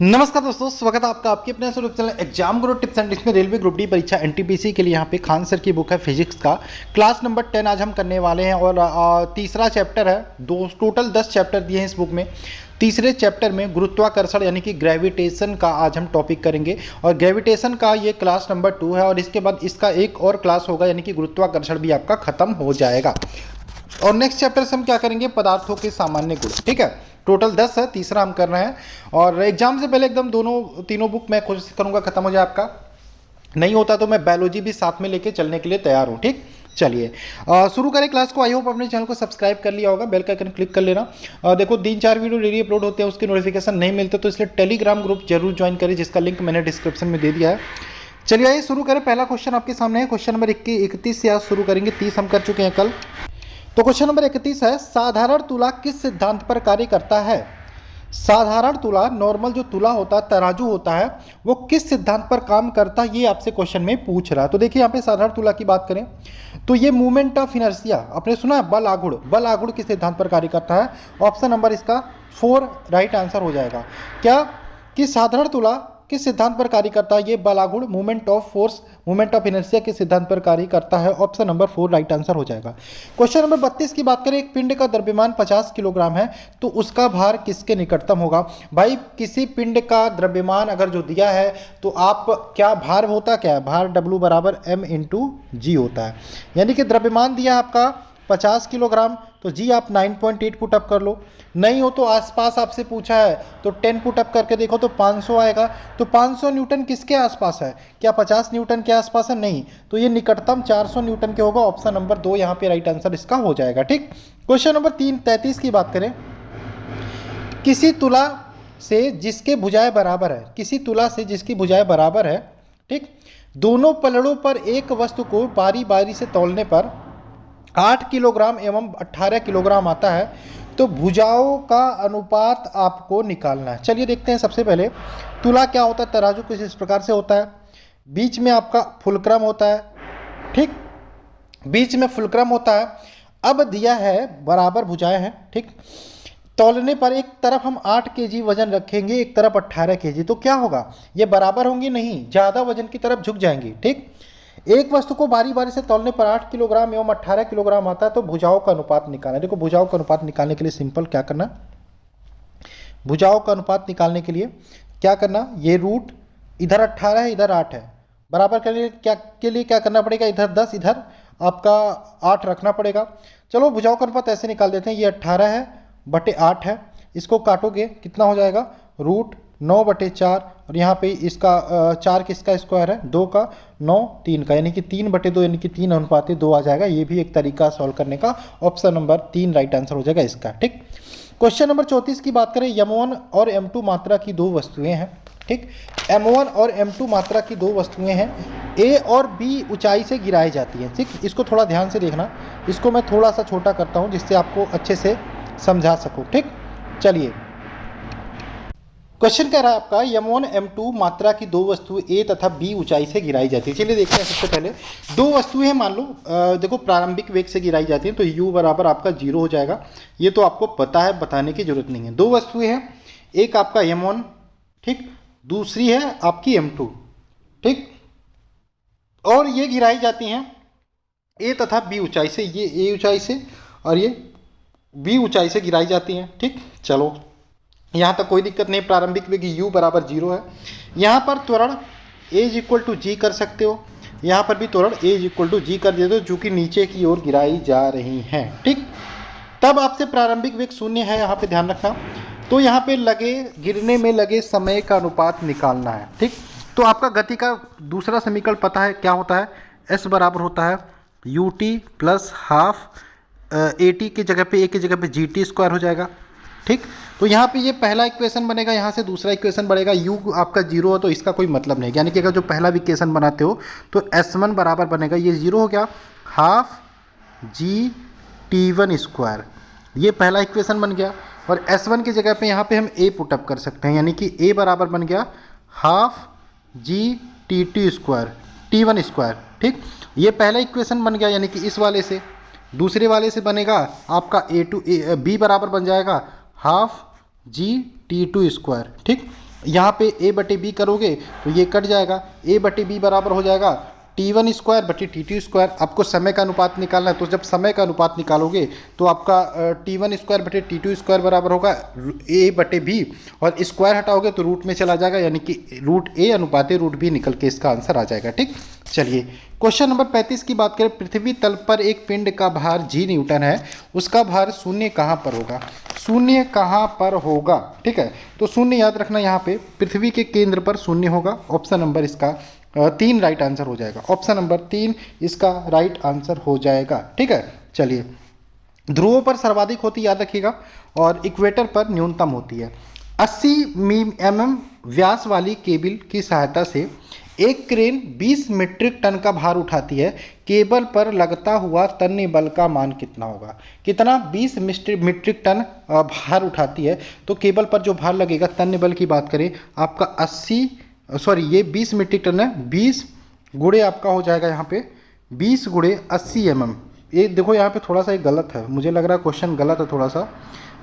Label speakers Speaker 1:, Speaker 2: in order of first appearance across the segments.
Speaker 1: नमस्कार दोस्तों, स्वागत है आपका आपके अपने YouTube channel exam Guru tips and tricks में। रेलवे ग्रुप डी परीक्षा एनटीपीसी के लिए यहाँ पे खान सर की बुक है फिजिक्स का क्लास नंबर 10 आज हम करने वाले हैं। और तीसरा चैप्टर है, दो टोटल 10 चैप्टर दिए हैं इस बुक में। तीसरे चैप्टर में गुरुत्वाकर्षण यानी कि ग्रेविटेशन का आज हम टॉपिक करेंगे। और ग्रेविटेशन का ये क्लास नंबर 2 है और इसके बाद इसका एक और क्लास होगा, यानी कि गुरुत्वाकर्षण भी आपका खत्म हो जाएगा। और नेक्स्ट चैप्टर से हम क्या करेंगे, पदार्थों के सामान्य गुण। ठीक है, टोटल 10 है, तीसरा हम कर रहे हैं। और एग्जाम से पहले एकदम तीनों बुक मैं कोशिश करूंगा खत्म हो जाए आपका। नहीं होता तो मैं बायोलॉजी भी साथ में लेके चलने के लिए तैयार हूँ। ठीक, चलिए शुरू करें क्लास को। आई होप अपने चैनल को सब्सक्राइब कर लिया होगा, बेल का आइकन क्लिक कर लेना। देखो 3-4 वीडियो डेली अपलोड होते हैं, उसके नोटिफिकेशन नहीं मिलते, तो इसलिए टेलीग्राम ग्रुप जरूर ज्वाइन करें, जिसका लिंक मैंने डिस्क्रिप्शन में दे दिया है। चलिए आइए शुरू करें। पहला क्वेश्चन आपके सामने है, क्वेश्चन नंबर 31 से आज शुरू करेंगे। 30 हम कर चुके हैं कल। तो क्वेश्चन नंबर 31 है, साधारण तुला किस सिद्धांत पर कार्य करता है। साधारण तुला, नॉर्मल जो तुला होता है, तराजू होता है, वो किस सिद्धांत पर काम करता है, ये आपसे क्वेश्चन में पूछ रहा है। तो देखिए यहाँ पे साधारण तुला की बात करें तो ये मूवमेंट ऑफ इनर्शिया, आपने सुना है, बल आघूर्ण किस सिद्धांत पर कार्य करता है। ऑप्शन नंबर इसका 4 राइट आंसर हो जाएगा। क्या कि साधारण तुला किस सिद्धांत पर कार्य करता है, ये बल आघूर्ण movement of force, movement of inertia के सिद्धांत पर कार्य करता है। ऑप्शन नंबर 4 राइट आंसर हो जाएगा। क्वेश्चन नंबर 32 की बात करें, एक पिंड का द्रव्यमान 50 किलोग्राम है तो उसका भार किसके निकटतम होगा। भाई किसी पिंड का द्रव्यमान अगर जो दिया है तो आप क्या भार होता, क्या है भार, W बराबर m/g होता है। यानी कि द्रव्यमान दिया है आपका 50 किलोग्राम, तो जी आप 9.8 पुट अप कर लो। नहीं हो तो आसपास आपसे पूछा है तो 10 पुट अप करके देखो तो 500 आएगा। तो 500 न्यूटन किसके आसपास है, क्या 50 न्यूटन के आसपास है, नहीं, तो ये निकटतम 400 न्यूटन के होगा। ऑप्शन नंबर 2 यहाँ पे राइट आंसर इसका हो जाएगा। ठीक, क्वेश्चन नंबर 33 की बात करें, किसी तुला से जिसके भुजाएं बराबर है, किसी तुला से जिसकी भुजाएं बराबर है, ठीक, दोनों पलड़ों पर एक वस्तु को बारी बारी से तौलने पर 8 किलोग्राम एवं 18 किलोग्राम आता है, तो भुजाओं का अनुपात आपको निकालना है। चलिए देखते हैं। सबसे पहले तुला क्या होता है, तराजू कुछ इस प्रकार से होता है, बीच में आपका फुलक्रम होता है। ठीक, बीच में फुलक्रम होता है। अब दिया है बराबर भुजाएं हैं, ठीक, तौलने पर एक तरफ हम 8 kg वजन रखेंगे, एक तरफ 18 kg, तो क्या होगा, ये बराबर होंगी नहीं, ज़्यादा वजन की तरफ झुक जाएंगी। ठीक, एक वस्तु को बारी बारी से तौलने पर 8 किलोग्राम एवं 18 किलोग्राम आता है, तो भुजाओं का अनुपात निकालना है। देखो भुजाओं का अनुपात निकालने के लिए सिंपल क्या करना, भुजाओं का अनुपात निकालने के लिए क्या करना, ये रूट इधर 18 है, इधर 8 है, बराबर करने के लिए क्या करना पड़ेगा, इधर 10, इधर आपका 8 रखना पड़ेगा। चलो भुजाओं का अनुपात ऐसे निकाल देते हैं, ये 18 है बटे 8 है, इसको काटोगे कितना हो जाएगा, रूट 9/4, और यहाँ पे इसका 4 किसका स्क्वायर है, 2 का, 9 3 का, यानी कि 3/2, यानी कि 3 अनुपात 2 आ जाएगा। ये भी एक तरीका सॉल्व करने का। ऑप्शन नंबर 3 राइट आंसर हो जाएगा इसका। ठीक, क्वेश्चन नंबर 34 की बात करें, m1 और m2 मात्रा की दो वस्तुएं हैं। ठीक, m1 और m2 मात्रा की दो वस्तुएं हैं, a और b ऊंचाई से गिराई जाती हैं। ठीक, इसको थोड़ा ध्यान से देखना, इसको मैं थोड़ा सा छोटा करता हूँ जिससे आपको अच्छे से समझा सकूँ। ठीक, चलिए क्वेश्चन कह रहा है आपका, m1 m2 मात्रा की दो वस्तुएं a तथा b ऊंचाई से गिराई जाती है। चलिए देखते हैं। सबसे पहले दो वस्तुएं हैं, मान लो देखो प्रारंभिक वेग से गिराई जाती हैं, तो u बराबर आपका 0 हो जाएगा। ये तो आपको पता है, बताने की जरूरत नहीं है। दो वस्तुएं हैं, एक आपका m1, ठीक, दूसरी है आपकी m2, ठीक, और ये गिराई जाती हैं a तथा b ऊंचाई से, ये a ऊंचाई से और ये b ऊंचाई से गिराई जाती हैं। ठीक, चलो यहाँ तक कोई दिक्कत नहीं, प्रारंभिक वेग u बराबर 0 है। यहाँ पर त्वरण a = g कर सकते हो, यहाँ पर भी त्वरण a = g कर देते हो, जो कि नीचे की ओर गिराई जा रही हैं। ठीक, तब आपसे प्रारंभिक वेग 0 है, यहाँ पे ध्यान रखना। तो यहाँ पे लगे गिरने में लगे समय का अनुपात निकालना है। ठीक, तो आपका गति का दूसरा समीकरण पता है क्या होता है, s बराबर होता है ut + हाफ at की जगह पे, a की जगह पे gt² हो जाएगा। ठीक, तो यहाँ पे ये पहला इक्वेशन बनेगा, यहाँ से दूसरा इक्वेशन बढ़ेगा। u आपका 0 है तो इसका कोई मतलब नहीं, यानी कि अगर जो पहला इक्वेशन बनाते हो तो s1 बराबर बनेगा, ये 0 हो गया, हाफ gt1², ये पहला इक्वेशन बन गया। और s1 की जगह पे यहाँ पे हम a पुटअप कर सकते हैं, यानी कि a बराबर बन गया हाफ gt2 t1²। ठीक, ये पहला इक्वेशन बन गया, यानी कि इस वाले से। दूसरे वाले से बनेगा आपका b बराबर बन जाएगा हाफ g t2²। ठीक, यहाँ पे a बटे बी करोगे तो ये कट जाएगा, a बटे बी बराबर हो जाएगा T1 स्क्वायर बटे T2 स्क्वायर। आपको समय का अनुपात निकालना है, तो जब समय का अनुपात निकालोगे तो आपका T1 स्क्वायर बटे T2 स्क्वायर बराबर होगा a बटे बी, और स्क्वायर हटाओगे तो रूट में चला जाएगा, यानी कि रूट a अनुपात रूट बी निकल के इसका आंसर आ जाएगा। ठीक, चलिए क्वेश्चन नंबर 35 की बात करें। पृथ्वी तल पर एक पिंड का भार g न्यूटन है, उसका भार शून्य कहाँ पर होगा? शून्य कहाँ पर होगा? ठीक है, तो शून्य याद रखना, यहाँ पे पृथ्वी के केंद्र पर शून्य होगा। ऑप्शन नंबर इसका 3 राइट आंसर हो जाएगा। ऑप्शन नंबर 3 इसका राइट आंसर हो जाएगा। ठीक है, चलिए ध्रुवों पर सर्वाधिक होती याद रखिएगा, और इक्वेटर पर न्यूनतम होती है। 80 mm व्यास वाली केबल की सहायता से एक क्रेन 20 मीट्रिक टन का भार उठाती है, केबल पर लगता हुआ तन्य बल का मान कितना होगा? कितना? 20 मीट्रिक टन भार उठाती है, तो केबल पर जो भार लगेगा तन्य बल की बात करें आपका 80 सॉरी ये 20 मीट्रिक टन है, 20 गुणे आपका हो जाएगा यहाँ पे 20 गुणे 80 mm। ये देखो यहाँ पे थोड़ा सा एक गलत है, मुझे लग रहा है क्वेश्चन गलत है थोड़ा सा,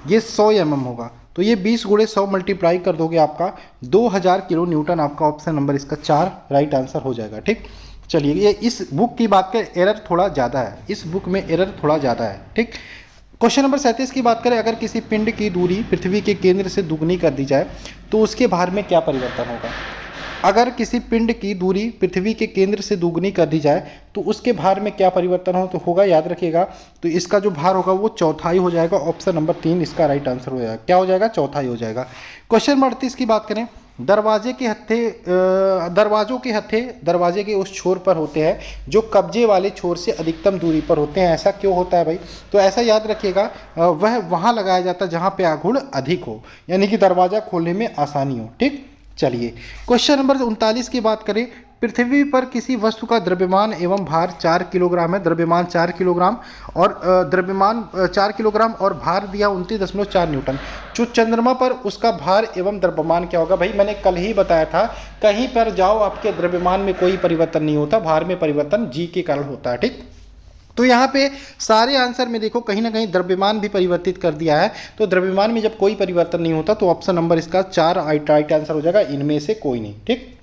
Speaker 1: ये 100 mm होगा, तो ये 20 गुणे 100 मल्टीप्लाई कर दोगे आपका 2000 किलो न्यूटन। आपका ऑप्शन नंबर इसका 4 राइट आंसर हो जाएगा। ठीक, चलिए ये इस बुक की बात करें, एरर थोड़ा ज़्यादा है, इस बुक में एरर थोड़ा ज़्यादा है। ठीक, क्वेश्चन नंबर 37 की बात करें। अगर किसी पिंड की दूरी पृथ्वी के केंद्र से दुगनी कर दी जाए तो उसके भार में क्या परिवर्तन होगा? अगर किसी पिंड की दूरी पृथ्वी के केंद्र से दुगनी कर दी जाए तो उसके भार में क्या परिवर्तन होगा? याद रखिएगा, तो इसका जो भार होगा वो चौथाई हो जाएगा। ऑप्शन नंबर 3 इसका राइट आंसर हो जाएगा। क्या हो जाएगा? चौथाई हो जाएगा। क्वेश्चन नंबर 38 की बात करें। दरवाजों के हत्थे दरवाजे के उस छोर पर होते हैं जो कब्जे वाले छोर से अधिकतम दूरी पर होते हैं। ऐसा क्यों होता है भाई? तो ऐसा याद रखिएगा, वह वहाँ लगाया जाता है जहाँ पे आघूर्ण अधिक हो, यानी कि दरवाज़ा खोलने में आसानी हो। ठीक, चलिए क्वेश्चन नंबर 39 की बात करें। पृथ्वी पर किसी वस्तु का द्रव्यमान एवं भार 4 किलोग्राम है। द्रव्यमान 4 किलोग्राम और भार दिया 29.4 न्यूटन। जो चंद्रमा पर उसका भार एवं द्रव्यमान क्या होगा? भाई मैंने कल ही बताया था, कहीं पर जाओ आपके द्रव्यमान में कोई परिवर्तन नहीं होता, भार में परिवर्तन जी के कारण होता है। ठीक, तो यहाँ पे सारे आंसर में देखो कहीं ना कहीं द्रव्यमान भी परिवर्तित कर दिया है, तो द्रव्यमान में जब कोई परिवर्तन नहीं होता तो ऑप्शन नंबर इसका 4 राइट आंसर हो जाएगा, इनमें से कोई नहीं। ठीक,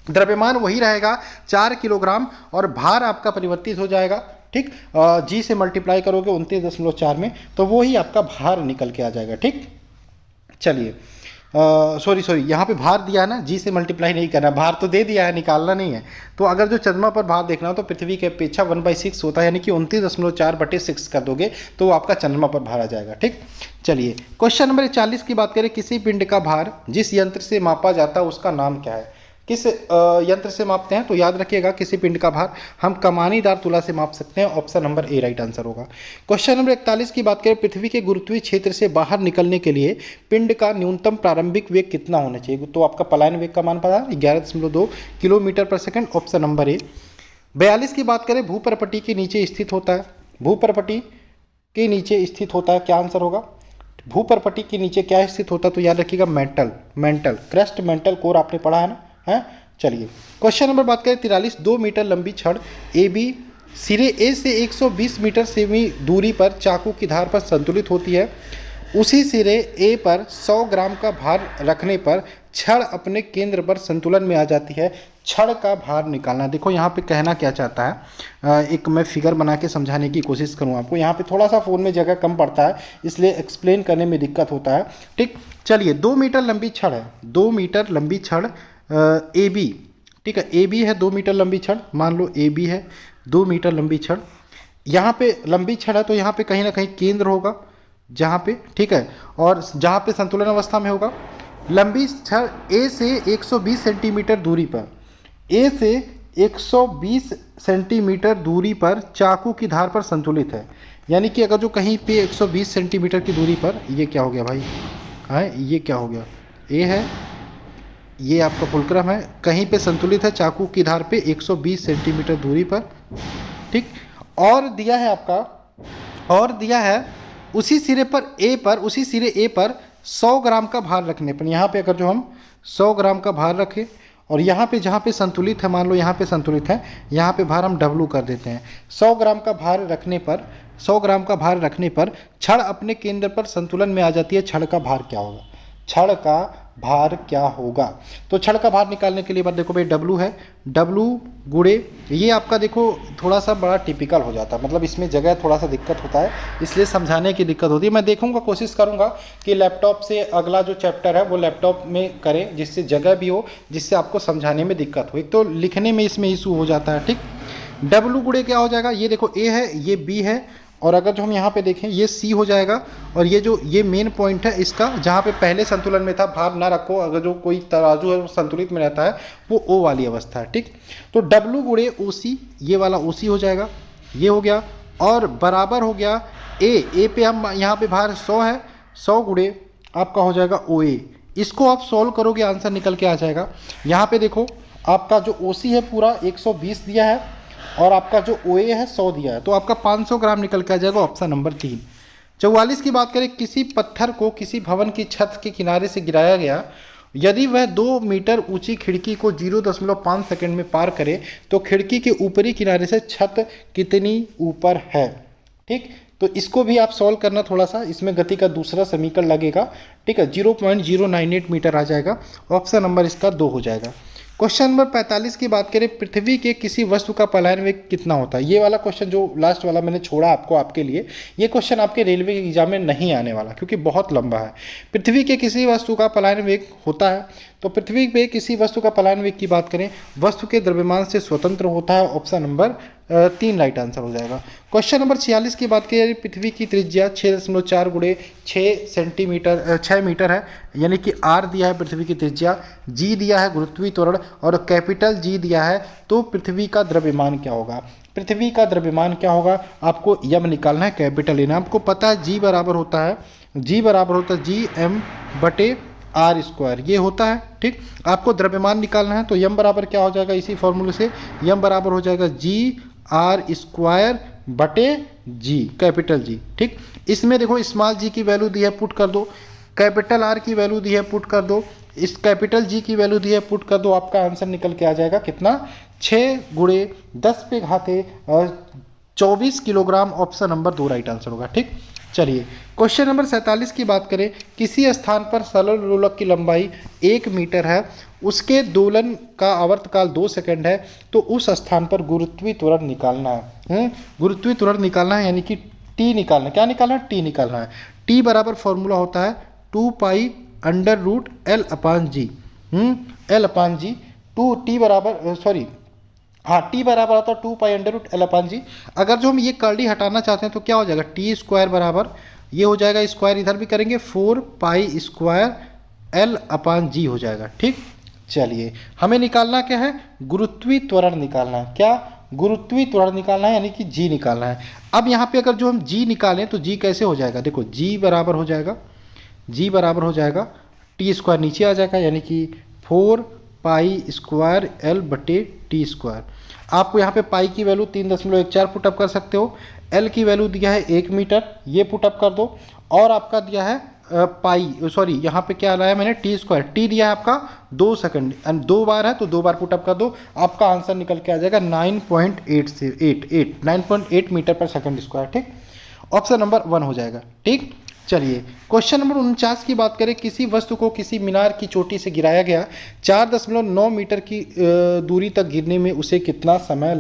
Speaker 1: द्रव्यमान वही रहेगा 4 किलोग्राम और भार आपका परिवर्तित हो जाएगा। ठीक, जी से मल्टीप्लाई करोगे 29.4 में तो वो ही आपका भार निकल के आ जाएगा। ठीक, चलिए सॉरी यहाँ पे भार दिया है ना, जी से मल्टीप्लाई नहीं करना, भार तो दे दिया है, निकालना नहीं है। तो अगर जो चंद्रमा पर भार देखना हो तो पृथ्वी के अपेक्षा 1/6 होता है, यानी कि 29.4/6 कर दोगे तो आपका चंद्रमा पर भार आ जाएगा। ठीक, चलिए क्वेश्चन नंबर 40 की बात करें। किसी पिंड का भार जिस यंत्र से मापा जाता है उसका नाम क्या है? किस यंत्र से मापते हैं? तो याद रखिएगा, किसी पिंड का भार हम कमानीदार तुला से माप सकते हैं। Option number A right answer होगा। क्वेश्चन नंबर 41 की बात करें। पृथ्वी के गुरुत्वीय क्षेत्र से बाहर निकलने के लिए पिंड का न्यूनतम प्रारंभिक वेग कितना होना चाहिए? तो आपका पलायन वेग का मान पता है 11.2 किलोमीटर पर सेकंड। Option number A. 42 की बात करें। भूपर्पटी के नीचे स्थित होता है, भूपर्पटी के नीचे स्थित होता है, क्या आंसर होगा? भूपर्पटी के नीचे क्या स्थित होता है? तो याद रखिएगा मेंटल क्रस्ट, मेंटल कोर आपने पढ़ा है ना, है। चलिए क्वेश्चन नंबर बात करें 43। 2 मीटर लंबी छड़ ए बी सिरे ए से 120 मीटर सेमी दूरी पर चाकू की धार पर संतुलित होती है। उसी सिरे ए पर 100 ग्राम का भार रखने पर छड़ अपने केंद्र पर संतुलन में आ जाती है। छड़ का भार निकालना। देखो यहाँ पे कहना क्या चाहता है, एक मैं फिगर बना के समझाने की कोशिश करूँ आपको। यहाँ पे थोड़ा सा फ़ोन में जगह कम पड़ता है, इसलिए एक्सप्लेन करने में दिक्कत होता है। ठीक, चलिए 2 मीटर लंबी छड़ है, 2 मीटर लंबी छड़ ए बी। ठीक है, ए बी है 2 मीटर लंबी छड़, मान लो ए बी है 2 मीटर लंबी छड़। यहाँ पे लंबी छड़ है तो यहाँ पे कहीं ना कहीं केंद्र होगा जहाँ पे, ठीक है, और जहाँ पे संतुलन अवस्था में होगा। लंबी छड़ ए से 120 सेंटीमीटर दूरी पर, ए से 120 सेंटीमीटर दूरी पर चाकू की धार पर संतुलित है। यानी कि अगर जो कहीं पे 120 सेंटीमीटर की दूरी पर, ये क्या हो गया भाई, है ये क्या हो गया, ए है, ये आपका फुलक्रम है, कहीं पे संतुलित है चाकू की धार पे 120 सेंटीमीटर दूरी पर। ठीक, और दिया है आपका, और दिया है उसी सिरे पर 100 ग्राम का भार रखने पर। यहाँ पे अगर जो हम 100 ग्राम का भार रखें और यहाँ पे जहाँ पे संतुलित है, मान लो यहाँ पे संतुलित है, यहाँ पे भार हम W कर देते हैं। 100 ग्राम का भार रखने पर, 100 ग्राम का भार रखने पर छड़ अपने केंद्र पर संतुलन में आ जाती है। छड़ का भार क्या होगा? छड़ का भार क्या होगा। तो छड़ का भार निकालने के लिए बात देखो भाई, W है, W गुणे ये आपका देखो थोड़ा सा बड़ा टिपिकल हो जाता है, मतलब इसमें जगह थोड़ा सा दिक्कत होता है, इसलिए समझाने की दिक्कत होती है। मैं देखूंगा, कोशिश करूंगा कि लैपटॉप से अगला जो चैप्टर है वो लैपटॉप में करें, जिससे जगह भी हो, जिससे आपको समझाने में दिक्कत हो। एक तो लिखने में इसमें इशू हो जाता है, ठीक। W गुणे क्या हो जाएगा, ये देखो A है, ये B है, और अगर जो हम यहाँ पे देखें ये C हो जाएगा, और ये मेन पॉइंट है इसका, जहाँ पे पहले संतुलन में था, भार ना रखो, अगर जो कोई तराजू है वो संतुलित में रहता है, वो O वाली अवस्था है, ठीक। तो W गुणे OC, ये वाला OC हो जाएगा, ये हो गया, और बराबर हो गया A पे हम यहाँ पे भार 100 है, 100 गुणे आपका हो जाएगा OA। इसको आप सॉल्व करोगे, आंसर निकल के आ जाएगा। यहाँ पे देखो आपका जो OC है पूरा 120 दिया है, और आपका जो OA है 100 दिया है, तो आपका 500 ग्राम निकल के आ जाएगा, ऑप्शन नंबर 3। 44 की बात करें, किसी पत्थर को किसी भवन की छत के किनारे से गिराया गया, यदि वह 2 मीटर ऊंची खिड़की को 0.5 सेकंड में पार करे तो खिड़की के ऊपरी किनारे से छत कितनी ऊपर है, ठीक। तो इसको भी आप सॉल्व करना थोड़ा सा, इसमें गति का दूसरा समीकरण लगेगा, ठीक है, 0.098 मीटर आ जाएगा, ऑप्शन नंबर इसका 2 हो जाएगा। क्वेश्चन नंबर 45 की बात करें, पृथ्वी के किसी वस्तु का पलायन वेग कितना होता है। ये वाला क्वेश्चन जो लास्ट वाला मैंने छोड़ा आपको आपके लिए, ये क्वेश्चन आपके रेलवे के एग्जाम में नहीं आने वाला, क्योंकि बहुत लंबा है। पृथ्वी के किसी वस्तु का पलायन वेग होता है, तो पृथ्वी पे किसी वस्तु का पलायन वेग की बात करें, वस्तु के द्रव्यमान से स्वतंत्र होता है, ऑप्शन नंबर 3 राइट आंसर हो जाएगा। क्वेश्चन नंबर 46 की बात करें, पृथ्वी की त्रिज्या 6.4 गुणे 6 मीटर है, यानी कि R दिया है पृथ्वी की त्रिज्या, G दिया है गुरुत्वीय त्वरण, और कैपिटल G दिया है, तो पृथ्वी का द्रव्यमान क्या होगा। पृथ्वी का द्रव्यमान क्या होगा, आपको यम निकालना है, कैपिटल लेना। आपको पता है G बराबर होता है GM बटे R स्क्वायर, ये होता है, ठीक। आपको द्रव्यमान निकालना है, तो यम बराबर क्या हो जाएगा, इसी फॉर्मूले से यम बराबर हो जाएगा GR स्क्वायर बटे G, कैपिटल G, ठीक। इसमें देखो स्मॉल g की वैल्यू दी है, पुट कर दो, कैपिटल R की वैल्यू दी है, पुट कर दो, इस कैपिटल G की वैल्यू दी है, पुट कर दो, आपका आंसर निकल के आ जाएगा कितना, 6 गुणे 10 पे घाते 24 kilogram, option number 2 right answer होगा, ठीक। चलिए क्वेश्चन नंबर 47 की बात करें, किसी स्थान पर सरल लोलक की लंबाई 1 मीटर है, उसके दोलन का आवर्तकाल 2 सेकंड है, तो उस स्थान पर गुरुत्वीय त्वरण निकालना है। गुरुत्वीय त्वरण निकालना है, यानी कि टी निकालना है। क्या निकालना है, टी निकालना है। टी बराबर फॉर्मूला होता है 2 पाई अंडर रूट L अपान जी, L अपान जी, टी बराबर आता है 2 पाई अंडर रूट L अपान जी। अगर जो हम ये कर्ली हटाना चाहते हैं तो क्या हो जाएगा, टी स्क्वायर बराबर, ये हो जाएगा स्क्वायर इधर भी करेंगे, 4 पाई स्क्वायर L अपान जी हो जाएगा, ठीक। चलिए हमें निकालना क्या है, गुरुत्वीय त्वरण निकालना है। क्या, गुरुत्वीय त्वरण निकालना है, यानी कि जी निकालना है। अब यहाँ पे अगर जो हम जी निकालें तो जी कैसे हो जाएगा, देखो जी बराबर हो जाएगा टी स्क्वायर नीचे आ जाएगा, यानी कि 4 पाई स्क्वायर L बटे टी स्क्वायर। आपको यहाँ पे पाई की वैल्यू 3.14 पुटअप कर सकते हो, L की वैल्यू दिया है 1 मीटर, ये पुटअप कर दो, और आपका दिया है यहाँ पे क्या लाया मैंने, टी स्क्वायर, टी दिया है आपका 2 सेकंड, 2 बार है तो 2 बार पुटअप कर दो, आपका आंसर निकल के आ जाएगा 9.8 मीटर पर सेकंड स्क्वायर, ठीक। ऑप्शन नंबर 1 हो जाएगा, ठीक। चलिए क्वेश्चन नंबर 49 की बात करें, किसी वस्तु को किसी मीनार की चोटी से गिराया गया, 4.9 मीटर की दूरी तक गिरने में उसे कितना समय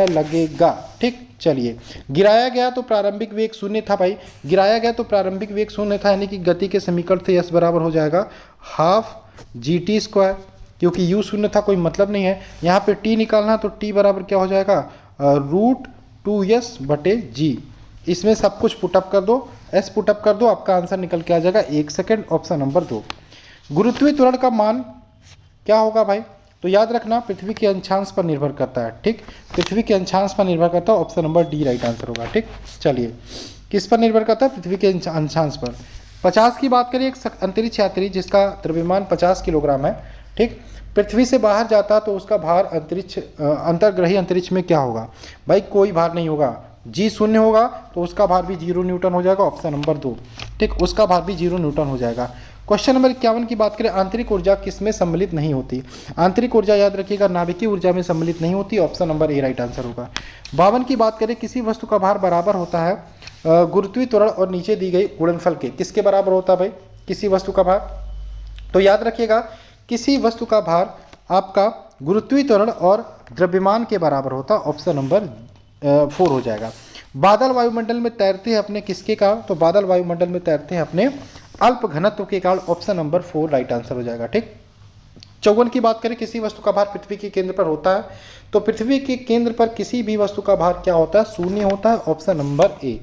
Speaker 1: लगेगा, ठीक। चलिए गिराया गया तो प्रारंभिक वेग 0 था भाई, यानी कि गति के समीकरण से s बराबर हो जाएगा हाफ GT स्क्वायर, क्योंकि u 0 था, कोई मतलब नहीं है। यहाँ पे t निकालना तो t बराबर क्या हो जाएगा, √2s बटे g। इसमें सब कुछ पुटअप कर दो, s पुटअप कर दो, आपका आंसर निकल के आ जाएगा 1 सेकंड, ऑप्शन नंबर 2। गुरुत्वीय त्वरण का मान क्या होगा भाई, तो याद रखना पृथ्वी के अंशांश पर निर्भर करता है, ठीक। पृथ्वी के अंशांश पर निर्भर करता है, option number D right answer होगा, ठीक। चलिए किस पर निर्भर करता है, पृथ्वी के अंशांश पर। 50 की बात करिए, एक अंतरिक्ष यात्री जिसका द्रव्यमान 50 किलोग्राम है, ठीक, पृथ्वी से बाहर जाता तो उसका भार अंतर्ग्रही अंतरिक्ष में क्या होगा, भाई कोई भार नहीं होगा, जी 0 होगा तो उसका भार भी 0 न्यूटन हो जाएगा, ऑप्शन नंबर 2, ठीक, उसका भार भी 0 न्यूटन हो जाएगा। क्वेश्चन नंबर 51 की बात करें, आंतरिक ऊर्जा किसमें सम्मिलित नहीं होती, आंतरिक ऊर्जा याद रखिएगा नाभिकीय ऊर्जा में सम्मिलित नहीं होती, option number A right answer होगा। 52 की बात करें, किसी वस्तु का भार बराबर होता है गुरुत्वीय त्वरण और नीचे दी गई गुणनफल के, किसके बराबर होता है भाई, किसी वस्तु का भार। तो याद रखिएगा, किसी वस्तु का भार आपका गुरुत्वीय त्वरण और द्रव्यमान के बराबर होता है, ऑप्शन नंबर 4 हो जाएगा। बादल वायुमंडल में तैरते हैं अपने किसके कारण, तो बादल वायुमंडल में तैरते हैं अपने अल्प घनत्व के कारण, ऑप्शन नंबर 4 राइट आंसर हो जाएगा। ठीक। 54 की बात करें, किसी वस्तु का भार पृथ्वी के केंद्र पर होता है, तो पृथ्वी के केंद्र पर किसी भी वस्तु का भार क्या होता है, शून्य होता है, ऑप्शन नंबर ए।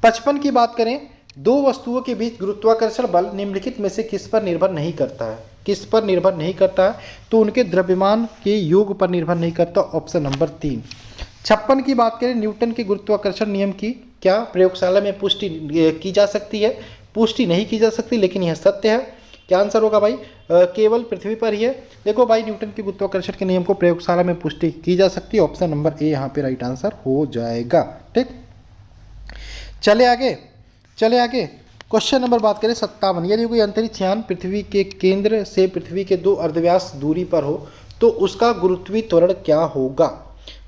Speaker 1: 55 की बात करें, दो वस्तुओं के बीच गुरुत्वाकर्षण बल निम्नलिखित में से किस पर निर्भर नहीं करता है, किस पर निर्भर नहीं करता है, तो उनके द्रव्यमान के योग पर निर्भर नहीं करता, ऑप्शन नंबर 3। 56 की बात करें, न्यूटन के गुरुत्वाकर्षण नियम की क्या प्रयोगशाला में पुष्टि की जा सकती है, पुष्टि नहीं की जा सकती, लेकिन यह सत्य है। क्या आंसर होगा भाई, केवल पृथ्वी पर ही है। देखो भाई, न्यूटन के गुरुत्वाकर्षण के नियम को प्रयोगशाला में पुष्टि की जा सकती है, ऑप्शन नंबर ए यहाँ पे राइट आंसर हो जाएगा। ठीक, चले आगे क्वेश्चन नंबर बात करें 57। यदि कोई अंतरिक्ष यान पृथ्वी के केंद्र से पृथ्वी के 2 अर्धव्यास दूरी पर हो तो उसका गुरुत्वीय त्वरण क्या होगा।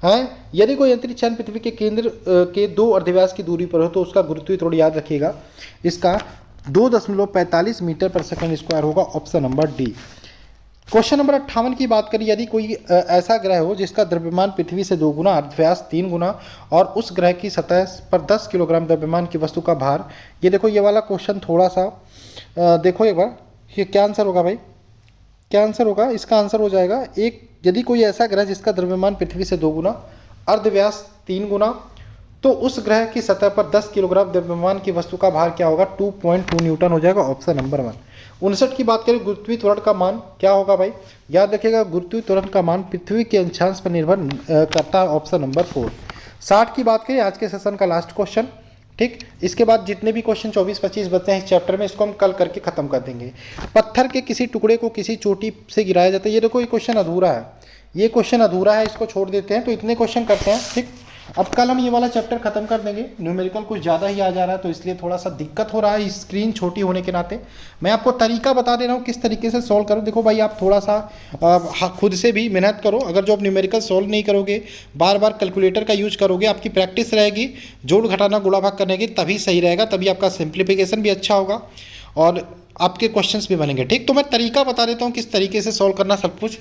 Speaker 1: हाँ, यदि कोई अंतरिक्ष यान पृथ्वी के केंद्र के 2 अर्धव्यास की दूरी पर हो तो उसका गुरुत्वीय त्वरण याद रखिएगा, इसका 2.45 मीटर पर सेकंड स्क्वायर होगा, option number D. Question number 58 की बात करें, यदि कोई ऐसा ग्रह हो जिसका द्रव्यमान पृथ्वी से 2 गुना, अर्धव्यास 3 गुना और उस ग्रह की सतह पर 10 किलोग्राम द्रव्यमान की वस्तु का भार, ये देखो ये वाला क्वेश्चन थोड़ा सा देखो एक बार, ये क्या आंसर होगा भाई, क्या आंसर होगा, इसका आंसर हो जाएगा एक, यदि कोई ऐसा ग्रह जिसका द्रव्यमान पृथ्वी से 2 गुना, अर्धव्यास 3 गुना, तो उस ग्रह की सतह पर 10 किलोग्राम द्रव्यमान की वस्तु का भार क्या होगा, 2.2 न्यूटन हो जाएगा, ऑप्शन नंबर 1। 59 की बात करें, गुरुत्वीय त्वरण का मान क्या होगा भाई, याद रखिएगा गुरुत्वीय त्वरण का मान पृथ्वी के अक्षांश पर निर्भर करता है, ऑप्शन नंबर 4। 60 की बात करें, आज के सेशन का लास्ट क्वेश्चन। ठीक, इसके बाद जितने भी क्वेश्चन 24-25 बचते हैं इस चैप्टर में, इसको हम कल करके खत्म कर देंगे। पत्थर के किसी टुकड़े को किसी चोटी से गिराया जाता है, ये देखो ये क्वेश्चन अधूरा है, ये क्वेश्चन अधूरा है, इसको छोड़ देते हैं, तो इतने क्वेश्चन करते हैं। ठीक, अब कल हम ये वाला चैप्टर खत्म कर देंगे। न्यूमेरिकल कुछ ज़्यादा ही आ जा रहा है तो इसलिए थोड़ा सा दिक्कत हो रहा है, स्क्रीन छोटी होने के नाते। मैं आपको तरीका बता दे रहा हूँ किस तरीके से सॉल्व करो। देखो भाई, आप थोड़ा सा खुद से भी मेहनत करो। अगर जो आप न्यूमेरिकल सॉल्व नहीं करोगे, बार बार कैलकुलेटर का यूज करोगे, आपकी प्रैक्टिस रहेगी जोड़ घटाना गुणा भाग करने की, तभी सही रहेगा, तभी आपका सिंप्लीफिकेशन भी अच्छा होगा और आपके क्वेश्चंस भी बनेंगे। ठीक, तो मैं तरीका बता देता हूँ किस तरीके से सॉल्व करना, सब कुछ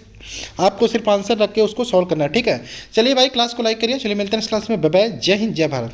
Speaker 1: आपको सिर्फ आंसर रख के उसको सॉल्व करना है। ठीक है, चलिए भाई, क्लास को लाइक करिए। चलिए मिलते हैं इस क्लास में, बाय बाय, जय हिंद, जय भारत।